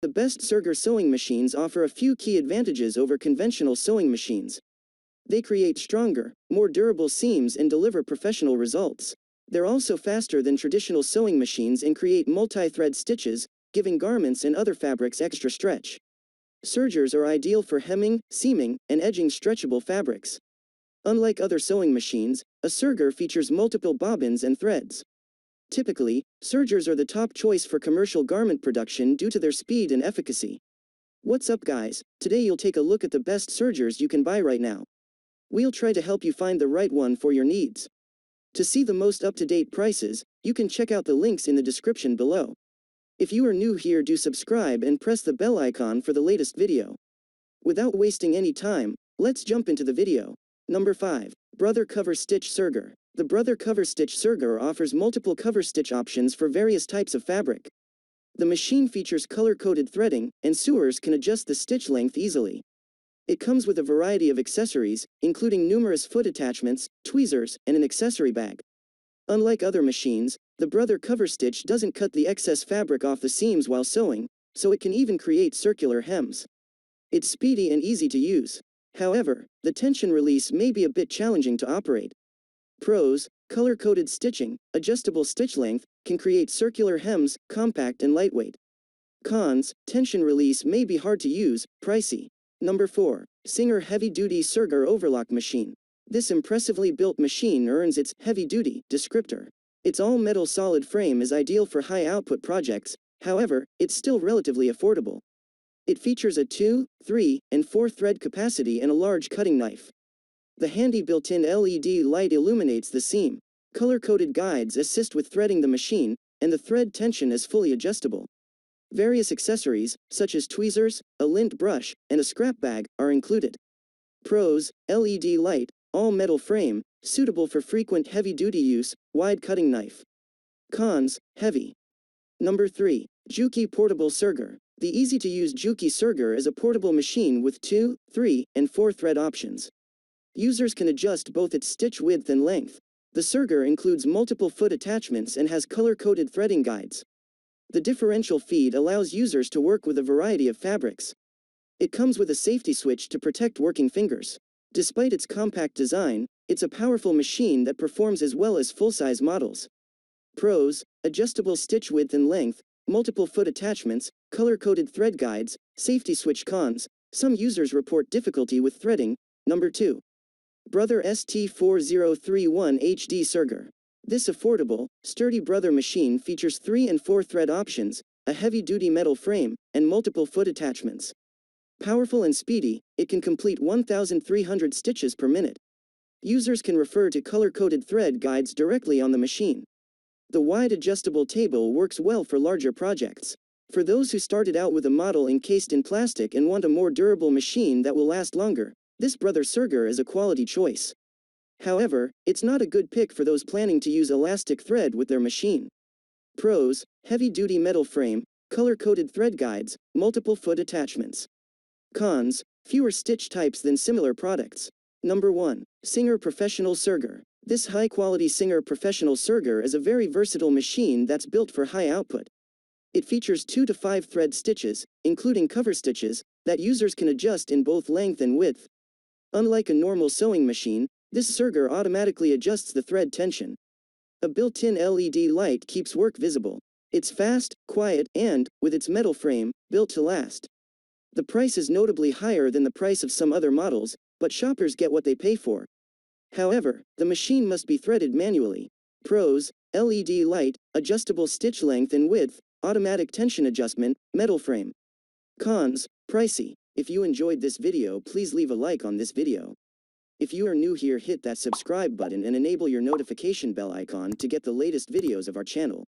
The best Serger sewing machines offer a few key advantages over conventional sewing machines. They create stronger, more durable seams and deliver professional results. They're also faster than traditional sewing machines and create multi-thread stitches, giving garments and other fabrics extra stretch. Sergers are ideal for hemming, seaming, and edging stretchable fabrics. Unlike other sewing machines, a serger features multiple bobbins and threads. Typically, sergers are the top choice for commercial garment production due to their speed and efficacy. What's up, guys? Today you'll take a look at the best sergers you can buy right now. We'll try to help you find the right one for your needs. To see the most up-to-date prices, you can check out the links in the description below. If you are new here, do subscribe and press the bell icon for the latest video. Without wasting any time, let's jump into the video. Number 5. Brother Coverstitch Serger. The Brother Coverstitch Serger offers multiple cover stitch options for various types of fabric. The machine features color-coded threading, and sewers can adjust the stitch length easily. It comes with a variety of accessories, including numerous foot attachments, tweezers, and an accessory bag. Unlike other machines, the Brother Coverstitch doesn't cut the excess fabric off the seams while sewing, so it can even create circular hems. It's speedy and easy to use. However, the tension release may be a bit challenging to operate. Pros: color-coded stitching, adjustable stitch length, can create circular hems, compact and lightweight. Cons: tension release may be hard to use, pricey. Number 4. Singer Heavy-Duty Serger Overlock Machine. This impressively built machine earns its heavy-duty descriptor. Its all-metal solid frame is ideal for high-output projects, however, it's still relatively affordable. It features a 2, 3, and 4 thread capacity and a large cutting knife. The handy built-in LED light illuminates the seam. Color-coded guides assist with threading the machine, and the thread tension is fully adjustable. Various accessories, such as tweezers, a lint brush, and a scrap bag, are included. Pros: LED light, all-metal frame, suitable for frequent heavy-duty use, wide cutting knife. Cons: heavy. Number 3. Juki Portable Serger. The easy-to-use Juki Serger is a portable machine with 2, 3, and 4 thread options. Users can adjust both its stitch width and length. The Serger includes multiple foot attachments and has color-coded threading guides. The differential feed allows users to work with a variety of fabrics. It comes with a safety switch to protect working fingers. Despite its compact design, it's a powerful machine that performs as well as full-size models. Pros: adjustable stitch width and length, multiple foot attachments, color-coded thread guides, safety switch. Cons: some users report difficulty with threading. Number 2. Brother ST4031 HD Serger. This affordable, sturdy Brother machine features 3 and 4 thread options, a heavy-duty metal frame, and multiple foot attachments. Powerful and speedy, it can complete 1,300 stitches per minute. Users can refer to color-coded thread guides directly on the machine. The wide adjustable table works well for larger projects. For those who started out with a model encased in plastic and want a more durable machine that will last longer, this Brother Serger is a quality choice. However, it's not a good pick for those planning to use elastic thread with their machine. Pros: heavy-duty metal frame, color-coded thread guides, multiple foot attachments. Cons: fewer stitch types than similar products. Number 1. Singer Professional Serger. This high-quality Singer Professional Serger is a very versatile machine that's built for high output. It features 2 to 5 thread stitches, including cover stitches, that users can adjust in both length and width. Unlike a normal sewing machine, this Serger automatically adjusts the thread tension. A built-in LED light keeps work visible. It's fast, quiet, and, with its metal frame, built to last. The price is notably higher than the price of some other models, but shoppers get what they pay for. However, the machine must be threaded manually. Pros: LED light, adjustable stitch length and width, automatic tension adjustment, metal frame. Cons: pricey. If you enjoyed this video, please leave a like on this video. If you are new here, hit that subscribe button and enable your notification bell icon to get the latest videos of our channel.